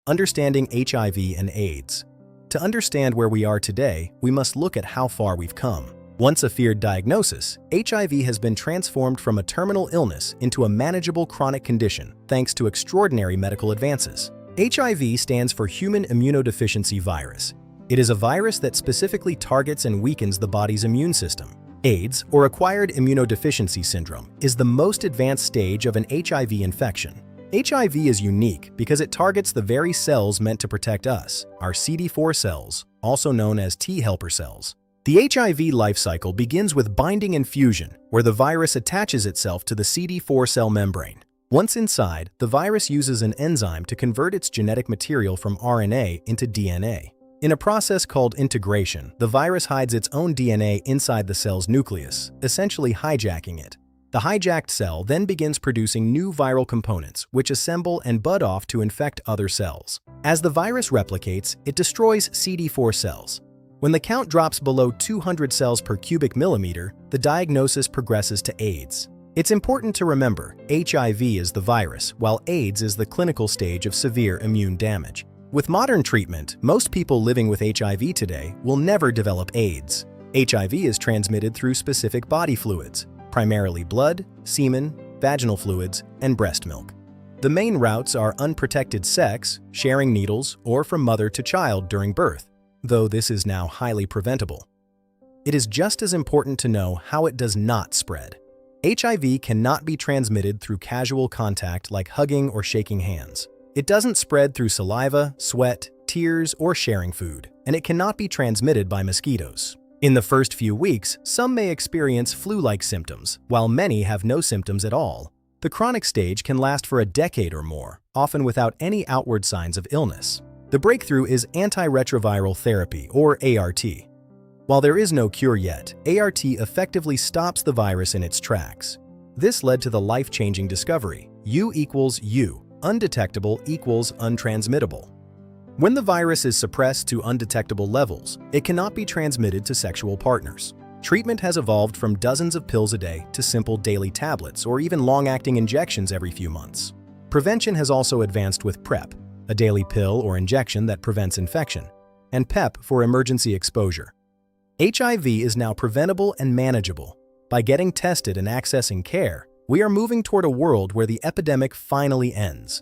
understanding HIV and AIDS. To understand where we are today, we must look at how far we've come. Once a feared diagnosis, HIV has been transformed from a terminal illness into a manageable chronic condition thanks to extraordinary medical advances. HIV stands for Human Immunodeficiency Virus. It is a virus that specifically targets and weakens the body's immune system. AIDS, or Acquired Immunodeficiency Syndrome, is the most advanced stage of an HIV infection. HIV is unique because it targets the very cells meant to protect us, our CD4 cells, also known as T helper cells. The HIV life cycle begins with binding and fusion, where the virus attaches itself to the CD4 cell membrane. Once inside, the virus uses an enzyme to convert its genetic material from RNA into DNA. In a process called integration, the virus hides its own DNA inside the cell's nucleus, essentially hijacking it. The hijacked cell then begins producing new viral components, which assemble and bud off to infect other cells. As the virus replicates, it destroys CD4 cells. When the count drops below 200 cells per cubic millimeter, the diagnosis progresses to AIDS. It's important to remember, HIV is the virus, while AIDS is the clinical stage of severe immune damage. With modern treatment, most people living with HIV today will never develop AIDS. HIV is transmitted through specific body fluids, primarily blood, semen, vaginal fluids, and breast milk. The main routes are unprotected sex, sharing needles, or from mother to child during birth, though this is now highly preventable. It is just as important to know how it does not spread. HIV cannot be transmitted through casual contact like hugging or shaking hands. It doesn't spread through saliva, sweat, tears, or sharing food, and it cannot be transmitted by mosquitoes. In the first few weeks, some may experience flu-like symptoms, while many have no symptoms at all. The chronic stage can last for a decade or more, often without any outward signs of illness. The breakthrough is antiretroviral therapy, or ART. While there is no cure yet, ART effectively stops the virus in its tracks. This led to the life-changing discovery, U equals U. Undetectable equals untransmittable. When the virus is suppressed to undetectable levels, it cannot be transmitted to sexual partners. Treatment has evolved from dozens of pills a day to simple daily tablets or even long-acting injections every few months. Prevention has also advanced with PrEP, a daily pill or injection that prevents infection, and PEP for emergency exposure. HIV is now preventable and manageable. By getting tested and accessing care, we are moving toward a world where the epidemic finally ends.